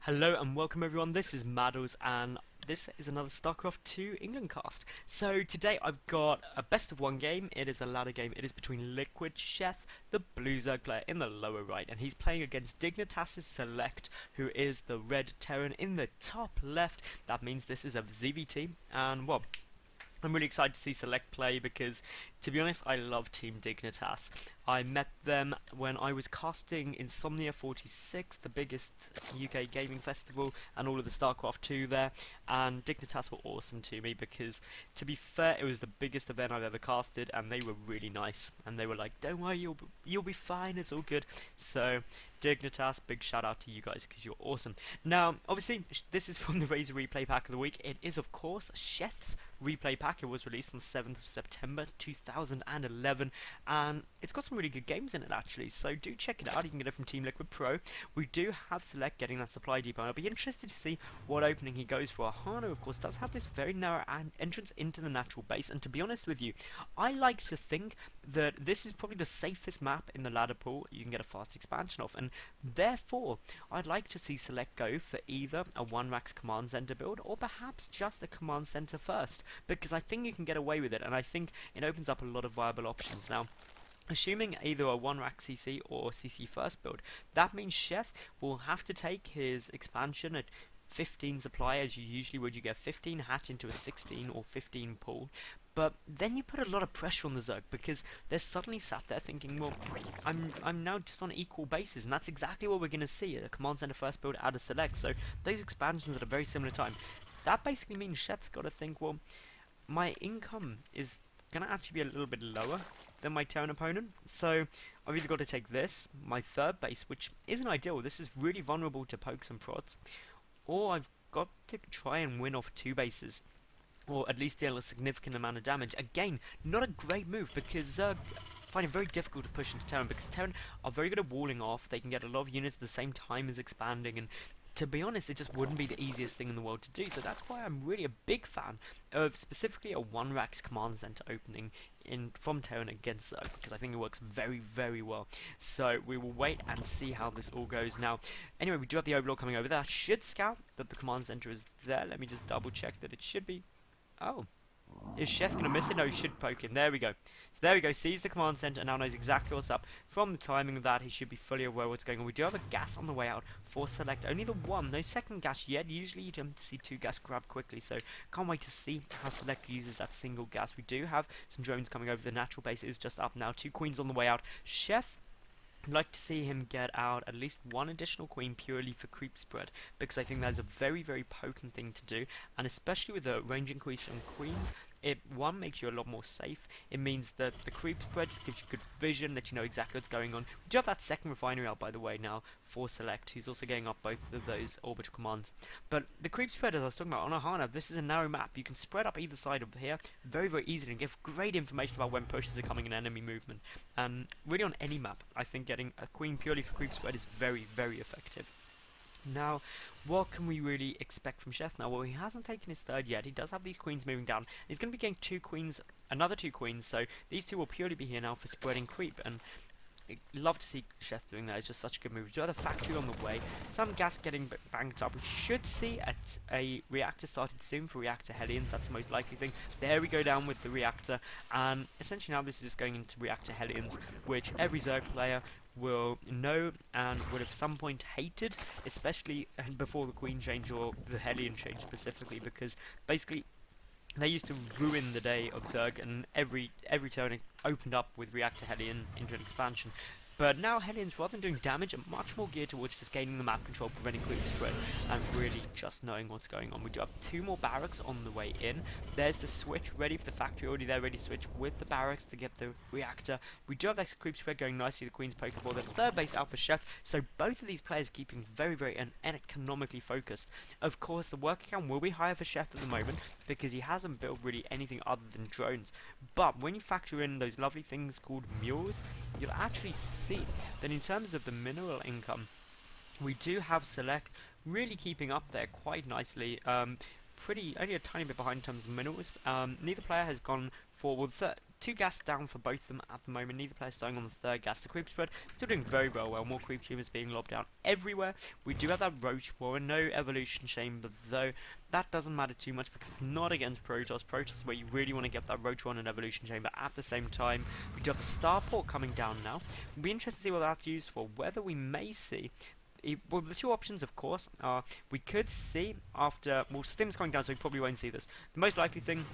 Hello and welcome everyone, this is Madals and this is another StarCraft 2 England cast. So today I've got a best of one game. It is a ladder game. It is between LiquidSheth, the blue Zerg player in the lower right, and he's playing against Dignitas's Select, who is the red Terran in the top left. That means this is a ZvT, and well, I'm really excited to see Select play because, to be honest, I love Team Dignitas. I met them when I was casting Insomnia 46, the biggest UK gaming festival, and all of the StarCraft 2 there, and Dignitas were awesome to me because, to be fair, it was the biggest event I've ever casted, and they were really nice, and they were like, don't worry, you'll be fine, it's all good. So, Dignitas, big shout out to you guys because you're awesome. Now, obviously, this is from the Razer Replay Pack of the Week. It is, of course, Sheth's Replay Pack. It was released on the 7th of September 2011, and it's got some really good games in it actually, so do check it out. You can get it from Team Liquid Pro. We do have Select getting that supply depot, and I'll be interested to see what opening he goes for. Hano, of course, does have this very narrow entrance into the natural base, and to be honest with you, I like to think that this is probably the safest map in the ladder pool you can get a fast expansion off, and therefore I'd like to see Select go for either a 1-Rax command center build or perhaps just a command center first, because I think you can get away with it, and I think it opens up a lot of viable options. Now, assuming either a 1-Rax CC or CC first build, that means Chef will have to take his expansion at 15 supply as you usually would. You get 15 hatch into a 16 or 15 pool, but then you put a lot of pressure on the Zerg because they're suddenly sat there thinking, well, I'm now just on equal bases, and that's exactly what we're going to see, a command center first build out of Select. So those expansions at a very similar time, that basically means Chef's got to think, well, my income is going to actually be a little bit lower than my Terran opponent, so I've either got to take this, my third base, which isn't ideal, this is really vulnerable to pokes and prods, or I've got to try and win off 2 bases, or at least deal a significant amount of damage. Again, not a great move because Zerg find it very difficult to push into Terran because Terran are very good at walling off. They can get a lot of units at the same time as expanding, and to be honest, it just wouldn't be the easiest thing in the world to do. So that's why I'm really a big fan of specifically a 1-Rax command center opening from Terran against Zerg, because I think it works very, very well. So we will wait and see how this all goes. Now, anyway, we do have the Overlord coming over there. I should scout that the command center is there. Let me just double check that it should be. Oh. Is Chef going to miss it? No, he should poke in. There we go. So there we go. Sees the command center and now knows exactly what's up. From the timing of that, he should be fully aware what's going on. We do have a gas on the way out for Select. Only the one. No second gas yet. Usually you tend to see 2 gas grab quickly. So can't wait to see how Select uses that single gas. We do have some drones coming over. The natural base is just up now. 2 queens on the way out. Chef, I'd like to see him get out at least 1 additional queen purely for creep spread, because I think that's a very, very potent thing to do, and especially with the range increase on queens, it makes you a lot more safe. It means that the creep spread just gives you good vision, that you know exactly what's going on. We do have that second refinery out, by the way, now for Select, who's also getting up both of those orbital commands. But the creep spread, as I was talking about, on Ahana, this is a narrow map. You can spread up either side of here very, very easily and give great information about when pushes are coming in enemy movement. And really on any map, I think getting a queen purely for creep spread is very, very effective. Now, what can we really expect from Chef now? Well, he hasn't taken his third yet. He does have these queens moving down. He's going to be getting 2 queens, another 2 queens, so these 2 will purely be here now for spreading creep, and I'd love to see Chef doing that. It's just such a good move. We do have a factory on the way. Some gas getting banked up. We should see a reactor started soon for reactor Hellions. That's the most likely thing. There we go down with the reactor, and essentially now this is just going into reactor Hellions, which every Zerg player will know and would have some point hated, especially before the Queen change or the Hellion change specifically, because basically they used to ruin the day of Zerg, and every turn opened up with Reactor Hellion into an expansion. But now Hellions, rather than doing damage, are much more geared towards just gaining the map control, preventing creep spread, and really just knowing what's going on. We do have 2 more barracks on the way in. There's the switch ready for the factory, already there, ready to switch with the barracks to get the reactor. We do have that creep spread going nicely, the Queen's poker for the third base out for Chef, so both of these players keeping very, very economically focused. Of course, the work account will be higher for Chef at the moment, because he hasn't built really anything other than drones. But when you factor in those lovely things called mules, you'll actually see that in terms of the mineral income, we do have Select really keeping up there quite nicely. Only a tiny bit behind in terms of minerals. Neither player has gone for, well, 2 gas down for both of them at the moment. Neither player starting on the 3rd gas. The creep spread still doing very well. More creep tumors being lobbed down everywhere. We do have that roach warren, no evolution chamber though. That doesn't matter too much because it's not against Protoss. Protoss is where you really want to get that roach warren and evolution chamber at the same time. We do have the starport coming down now. It'll be interesting to see what that's used for. Whether we may see. Well, the 2 options, of course, are we could see after. Well, Stim's coming down, so we probably won't see this. The most likely thing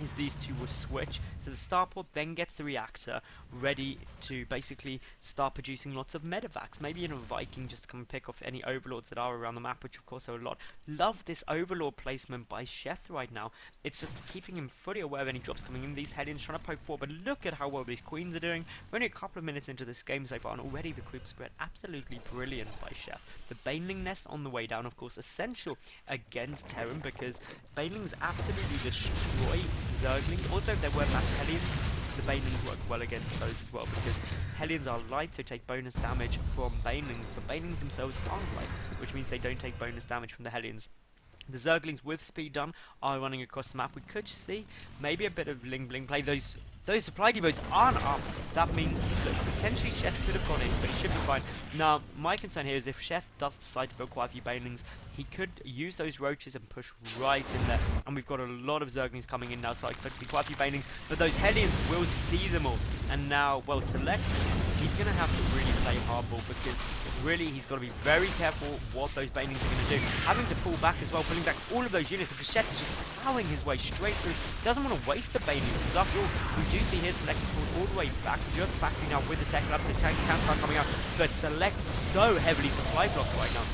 is these 2 will switch, so the starport then gets the reactor ready to basically start producing lots of medevacs, maybe in a Viking just to come and pick off any overlords that are around the map, which of course are a lot. Love this overlord placement by Sheth right now. It's just keeping him fully aware of any drops coming in. These Hellions trying to poke forward, but look at how well these queens are doing. We're only a couple of minutes into this game so far, and already the creep spread absolutely brilliant by Sheth. The Baneling nest on the way down, of course, essential against Terran because Banelings absolutely destroy Zerglings. Also, if there were mass Hellions, the Banelings work well against those as well because Hellions are light, so take bonus damage from Banelings, but Banelings themselves aren't light, which means they don't take bonus damage from the Hellions. The Zerglings with speed done are running across the map. We could see maybe a bit of Ling Bling play. Those supply depots aren't up. That means that potentially Sheth could have gone in, but he should be fine. Now, my concern here is if Sheth does decide to build quite a few Banelings, he could use those roaches and push right in there. And we've got a lot of Zerglings coming in now, so I expect to see quite a few Banelings. But those Hellions will see them all. And now, well, Select, he's going to have to really play hardball because really he's got to be very careful what those Banelings are going to do. Having to pull back as well, pulling back all of those units because Sheth is just plowing his way straight through. Doesn't want to waste the Banelings because after all, we do see here Select pulled all the way back. We do have the factory now with the tech lab, so tank can start coming out. But Select so heavily supply blocked right now.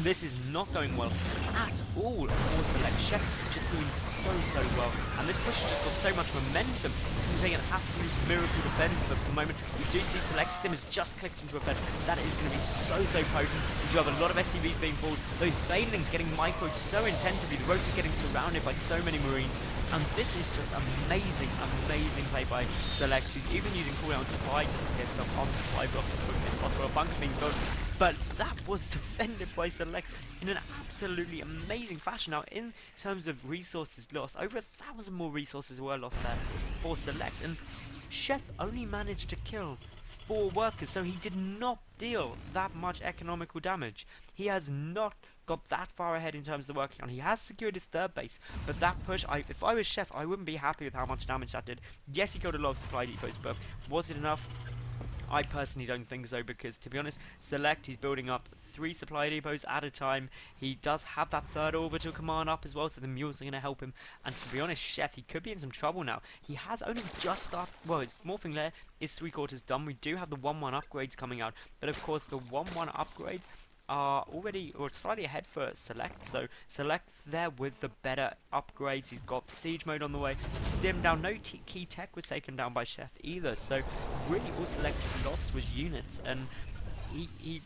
This is not going well at all for Select. Sheth just doing so well. And this push has just got so much momentum. It's going to take an absolute miracle defensive at the moment. We do see Select Stim has just clicked into a bed. That is going to be so potent. We do have a lot of SCVs being pulled. Those Banelings getting microed so intensively. The roads are getting surrounded by so many Marines. And this is just amazing play by Select, who's even using cooldown supply just to get himself on supply block as quickly as possible. A bunker being built. But that was defended by Select in an absolutely amazing fashion. Now, in terms of resources lost, over 1,000 more resources were lost there for Select. And Sheth only managed to kill 4 workers, so he did not deal that much economical damage. He has not got that far ahead in terms of the working on. He has secured his 3rd base, but that push, if I was Sheth, I wouldn't be happy with how much damage that did. Yes, he killed a lot of supply depots, but was it enough? I personally don't think so because, to be honest, Select, he's building up 3 supply depots at a time. He does have that 3rd orbital command up as well, so the mules are going to help him. And to be honest, Sheth, he could be in some trouble now. He has only just started, well, his morphing layer is 3/4 done. We do have the 1/1 upgrades coming out, but of course the 1/1 upgrades are already or slightly ahead for Select, so Select there with the better upgrades. He's got siege mode on the way, Stim down, no key tech was taken down by Sheth either, so really all Select lost was units, and he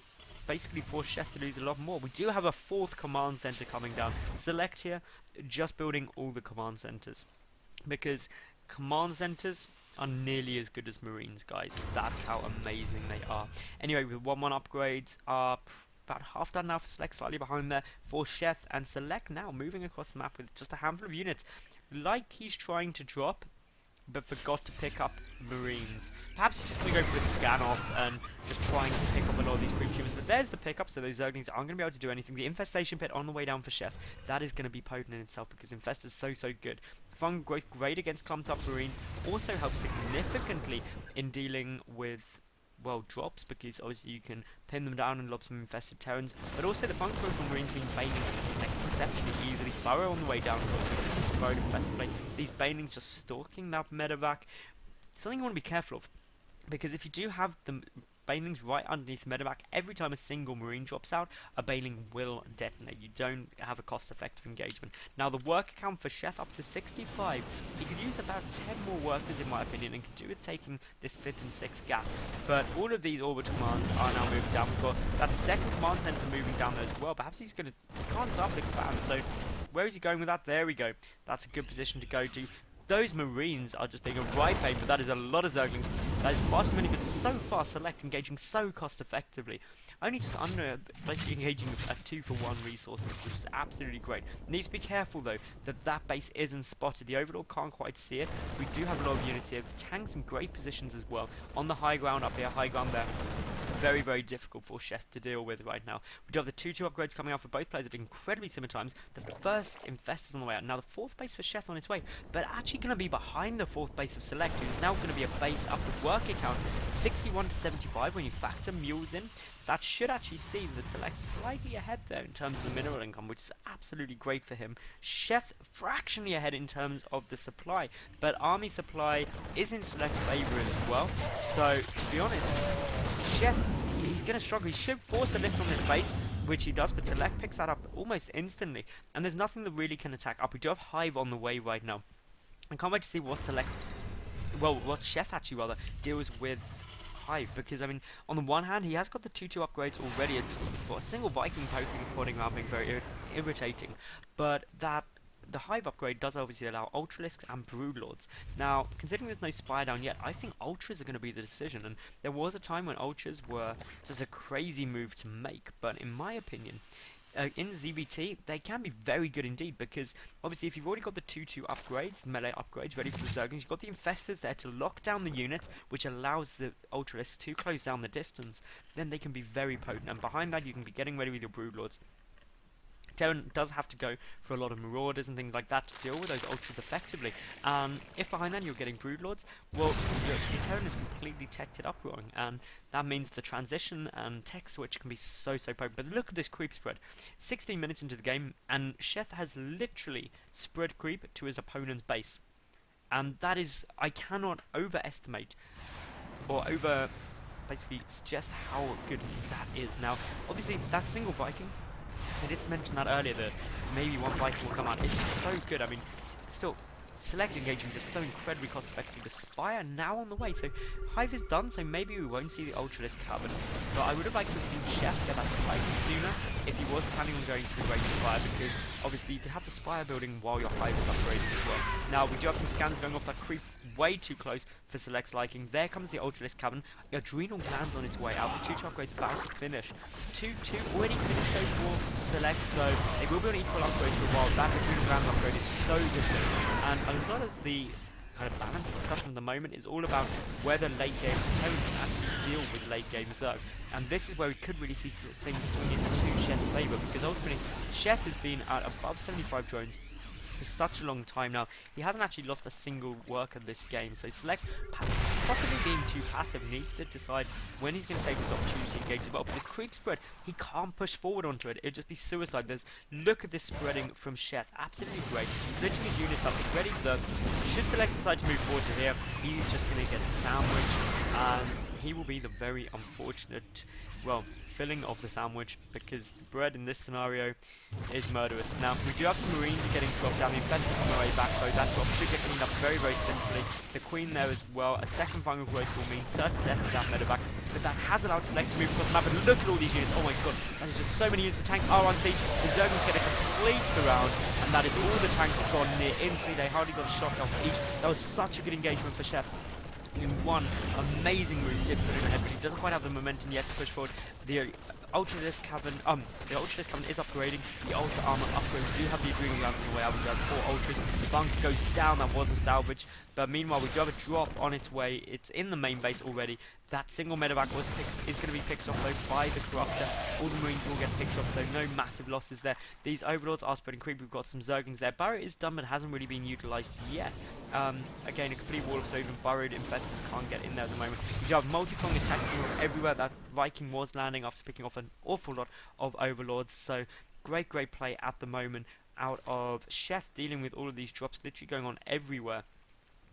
basically forced Sheth to lose a lot more. We do have a 4th command center coming down. Select here just building all the command centers because command centers are nearly as good as Marines, guys. That's how amazing they are. Anyway, with 1/1 upgrades are about half done now for Select, slightly behind there for Sheth, and Select now moving across the map with just a handful of units. Like he's trying to drop, but forgot to pick up Marines. Perhaps he's just going to go for a scan off and just trying to pick up a lot of these creep tumors. But there's the pickup, so those Zerglings aren't going to be able to do anything. The Infestation Pit on the way down for Sheth, that is going to be potent in itself because Infest is so good. Fun growth, great against clumped up Marines, also helps significantly in dealing with, well, drops, because obviously you can pin them down and lob some infested Terrans, but also the fun growth from Marines being Banelings exceptionally easily. Thorough on the way down, this road infested play. These Banelings just stalking that medevac. Something you want to be careful of, because if you do have the Banelings right underneath the medevac, every time a single Marine drops out, a Baneling will detonate. You don't have a cost-effective engagement. Now, the worker count for Sheth up to 65. He could use about 10 more workers, in my opinion, and could do with taking this 5th and 6th gas. But all of these orbital commands are now moving down. We've got that 2nd command center moving down there as well. Perhaps he's going to, can't double expand, so where is he going with that? There we go. That's a good position to go to. Those Marines are just being a right pain, but that is a lot of Zerglings. That is far too many, but so far Select engaging so cost effectively. Only just under, basically engaging at 2-for-1 resources, which is absolutely great. Needs to be careful though, that base isn't spotted. The Overlord can't quite see it. We do have a lot of units here. The tanks in great positions as well. On the high ground up here, high ground there. Very, very difficult for Sheth to deal with right now. We do have the 2-2 upgrades coming out for both players at incredibly similar times. The first Infest is on the way out. Now the 4th base for Sheth on its way, but actually going to be behind the 4th base of Select, who's now going to be a base up with worker count 61 to 75 when you factor mules in. That should actually see that Select slightly ahead there in terms of the mineral income, which is absolutely great for him. Sheth fractionally ahead in terms of the supply, but army supply is in Select's favour as well. So, to be honest, Sheth, he's going to struggle. He should force a lift on this base, which he does, but Select picks that up almost instantly, and there's nothing that really can attack up. We do have Hive on the way right now. I can't wait to see what what Sheth actually rather deals with Hive, because I mean, on the one hand, he has got the 2-2 upgrades already. A single Viking poking around being very irritating, but the Hive upgrade does obviously allow Ultralisks and Broodlords. Now, considering there's no Spire down yet, I think Ultras are going to be the decision, and there was a time when Ultras were just a crazy move to make, but in my opinion, in ZvT, they can be very good indeed, because obviously if you've already got the 2-2 upgrades, melee upgrades ready for the Zerglings, you've got the Infestors there to lock down the units, which allows the Ultralisks to close down the distance, then they can be very potent, and behind that you can be getting ready with your Broodlords. Terran does have to go for a lot of Marauders and things like that to deal with those Ultras effectively. If behind that you're getting Broodlords, well, your Terran is completely teched up wrong, and that means the transition and tech switch can be so potent. But look at this creep spread. 16 minutes into the game, and Sheth has literally spread creep to his opponent's base. And that is, I cannot overestimate or basically suggest how good that is. Now, obviously, that single Viking, I did mention that earlier, that maybe one Viking will come out. It's so good. I mean, still, Select engaging just so incredibly cost effective. The Spire now on the way, so Hive is done, so maybe we won't see the Ultralisk Cavern. But I would have liked to have seen Sheth get that slightly sooner if he was planning on going for the Great Spire, because obviously you can have the Spire building while your Hive is upgrading as well. Now, we do have some scans going off that creep way too close for Select's liking. There comes the Ultralisk Cavern. Adrenal Glands on its way out. The 2-2 upgrade's about to finish. 2-2 already finished though for Select, so they will be on equal upgrades for a while. That Adrenal Glands upgrade is so good. And a lot of the kind of balanced discussion at the moment is all about whether late game Terran can actually deal with late game Zerg. And this is where we could really see things swing into Sheth's favour, because ultimately Sheth has been at above 75 drones for such a long time now. He hasn't actually lost a single worker this game, so Select, possibly being too passive, needs to decide when he's going to take this opportunity to engage as well. But this creep spread, he can't push forward onto it. It'd just be suicide. Look at this spreading from Sheth, absolutely great. Splitting his units up, he's ready for the... Should Select decide to move forward to here, he's just going to get sandwiched, and he will be the very unfortunate, well, filling of the sandwich, because the bread in this scenario is murderous. Now, we do have some Marines getting dropped down. The Infestors on their way back, though. That drop should get cleaned up very simply. The Queen there as well. A second final growth will mean certain death for that medevac, but that has allowed Select to move across the map. And look at all these units. Oh my god, that is just so many units. The tanks are on siege. The Zerglings get a complete surround, and that is all the tanks have gone near instantly. They hardly got a shot off each. That was such a good engagement for Sheth. In one amazing move, he did put in ahead, but he doesn't quite have the momentum yet to push forward. The Ultralisk Cavern, is upgrading. The Ultra Armor upgrade. We do have the Adrenal Glands on the way out. We have 4 Ultras. The bunker goes down. That was a salvage. But meanwhile, we do have a drop on its way. It's in the main base already. That single medevac is going to be picked off though by the Corruptor. All the Marines will get picked off, so no massive losses there. These Overlords are spreading creep. We've got some Zerglings there. Burrow is done, but hasn't really been utilised yet. Again, a complete wall of, so even burrowed Infestors can't get in there at the moment. We do have multi-pronged attacks going on everywhere. That Viking was landing after picking off an awful lot of Overlords, so great play at the moment out of Sheth, dealing with all of these drops literally going on everywhere.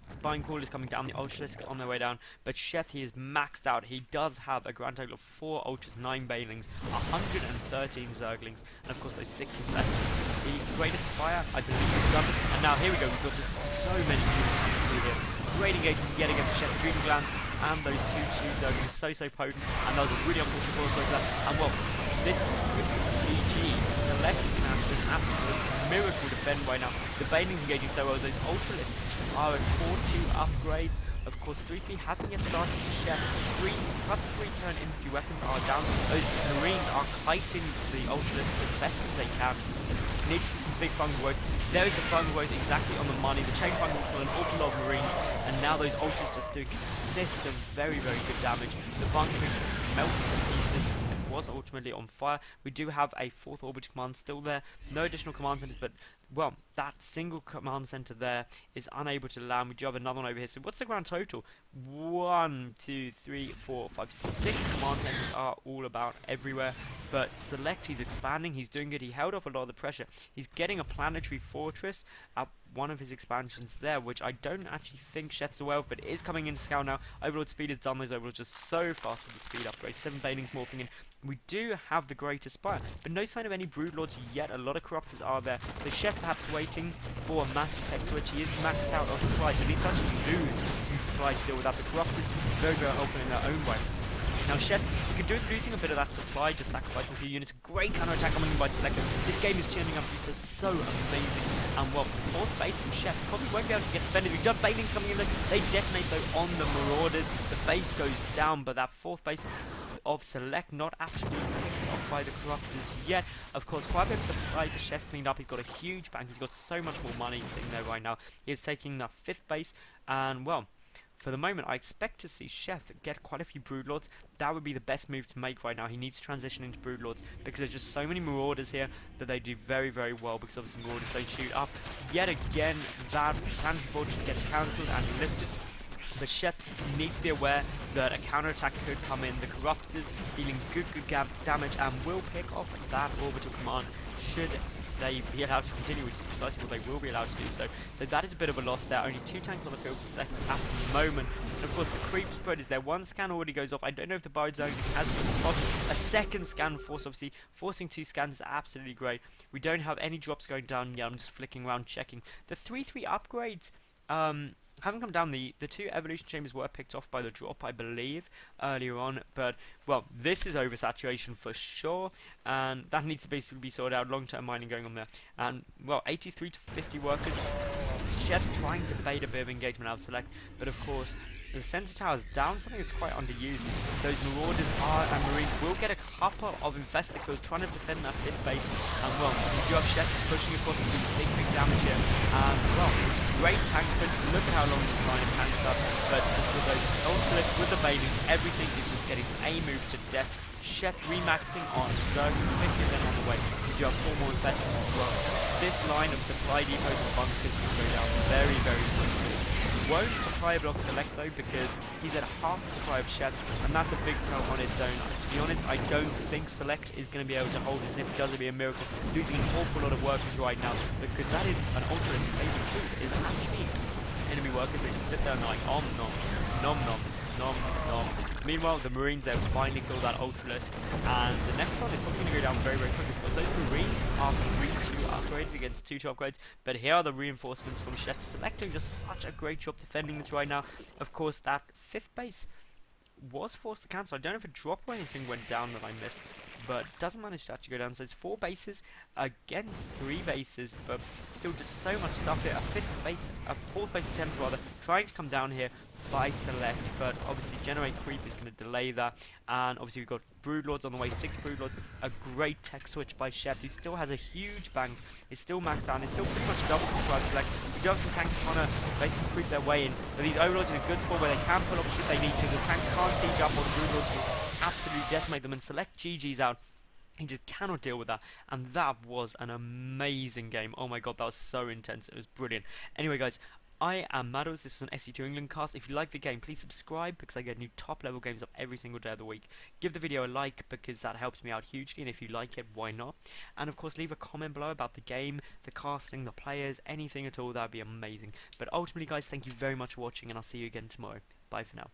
Spine Call is coming down, the Ultralisks on their way down, but Sheth, he is maxed out. He does have a grand total of 4 Ultras, 9 Banelings, 113 Zerglings, and of course those 6 Infestors. The greatest Spire, I believe, is done, and now here we go, we've got just so many units coming through here. Great engagement yet again for Sheth, Adrenal Glands, and those 2 Zerglings, so potent, and that was a really unfortunate cross over that, and well, this PG Select can have an absolute miracle defend right now. The Baneling's engaging so well. Those Ultralisks are at 4-2 upgrades. Of course, 3-3 hasn't yet started for Chef. 3 plus 3 turn infantry weapons are down. Those Marines are kiting the Ultralisk as best as they can. Need to see some big fungal growth. There is the fungal growth exactly on the money. The chain fungal for an awful lot of Marines, and now those Ultras just do consistent, very, very good damage. The fungal melts to pieces. It was ultimately on fire. We do have a 4th orbital command still there. No additional command centers, but well, that single command center there is unable to land. We do have another one over here. So what's the grand total? 1, 2, 3, 4, 5, 6 command centers are all about everywhere. But dSeleCT, he's expanding. He's doing good. He held off a lot of the pressure. He's getting a planetary fortress at one of his expansions there, which I don't actually think Sheth's aware of, but it is coming into scale now. Overlord speed has done those overlords just so fast with the speed upgrade. 7 Banelings morphing in. We do have the Greater Spire, but no sign of any Broodlords yet. A lot of Corruptors are there. So Chef perhaps waiting for a massive tech switch. He is maxed out on supplies, and he needs to actually lose some supply to deal with that. The Corruptors very, very helpful in their own way. Now Chef, you can do it losing a bit of that supply, just sacrificing a few units. Great counter-attack coming in by dSeleCT. This game is churning up, it's so amazing. And well, 4th base from Chef probably won't be able to get defended. We've done Banelings coming in, they detonate though on the Marauders. The base goes down, but that 4th base of dSeleCT not actually picked off by the Corruptors yet. Of course, quite a bit of supply for Chef cleaned up. He's got a huge bank, he's got so much more money sitting there right now. He is taking the 5th base, and well, for the moment, I expect to see Chef get quite a few Broodlords. That would be the best move to make right now. He needs to transition into Broodlords because there's just so many Marauders here that they do very, very well because obviously Marauders don't shoot up. Yet again, that Planetary Fortress gets cancelled and lifted. But Chef needs to be aware that a counterattack could come in. The Corruptors dealing good damage and will pick off that orbital command should they be allowed to continue, which is precisely what they will be allowed to do. So that is a bit of a loss there. Only 2 tanks on the field for dSeleCT at the moment. And of course the creep spread is there. 1 scan already goes off. I don't know if the Bard Zone has been spotted. A 2nd scan force, obviously forcing 2 scans is absolutely great. We don't have any drops going down yet. I'm just flicking around checking. The 3-3 upgrades haven't come down. The 2 evolution chambers were picked off by the drop, I believe, earlier on. But well, this is oversaturation for sure, and that needs to basically be sorted out. Long-term mining going on there, and well, 83 to 50 workers. Chef trying to bait a bit of engagement out of dSeleCT, but of course the sensor tower is down, something that's quite underused. Those Marauders and Marines will get a couple of infested kills trying to defend that 5th base, and well, we do have Chef pushing across to do big damage here, and well, it's great tanks, but look at how long this line of tanks are. But with those Ultralisks, with the Banelings, everything is just getting a move to death. Chef remaxing on Zerg, 50% on the way. We do have 4 more infested as well. This line of supply depots and bunkers will go down very, very quickly. Won't supply block dSeleCT though, because he's at half the supply of Chef, and that's a big tell on its own. To be honest, I don't think dSeleCT is going to be able to hold this, and if it does, it'll be a miracle. Losing an awful lot of workers right now, because that is an Ultralisk basic food, is actually enemy workers. They just sit there and like, nom nom, nom nom, nom nom. Meanwhile, the Marines, they'll finally kill that Ultralisk, and the next one is probably going to go down very, very quickly, because those Marines are 3-2 upgraded against 2-2 upgrades, but here are the reinforcements from Chef. dSeleCT doing just such a great job defending this right now. Of course, that 5th base was forced to cancel. I don't know if a drop or anything went down that I missed, but doesn't manage to actually go down. So it's 4 bases against 3 bases, but still just so much stuff here. A 4th base attempt rather, trying to come down here by dSeleCT, but obviously generate creep is going to delay that, and obviously we've got Broodlords on the way, 6 Broodlords, a great tech switch by Chef, who still has a huge bank, is still maxed out, is still pretty much double supply dSeleCT. We do have some tanks trying to basically creep their way in, but these Overlords are in a good spot where they can pull up should they need to. The tanks can't siege up, or the Broodlords will absolutely decimate them, and dSeleCT GG's out. He just cannot deal with that, and that was an amazing game. Oh my god, that was so intense, it was brilliant. Anyway guys, I am Madals, this is an SC2 England cast. If you like the game, please subscribe, because I get new top level games up every single day of the week. Give the video a like, because that helps me out hugely, and if you like it, why not? And of course, leave a comment below about the game, the casting, the players, anything at all, that would be amazing. But ultimately guys, thank you very much for watching, and I'll see you again tomorrow. Bye for now.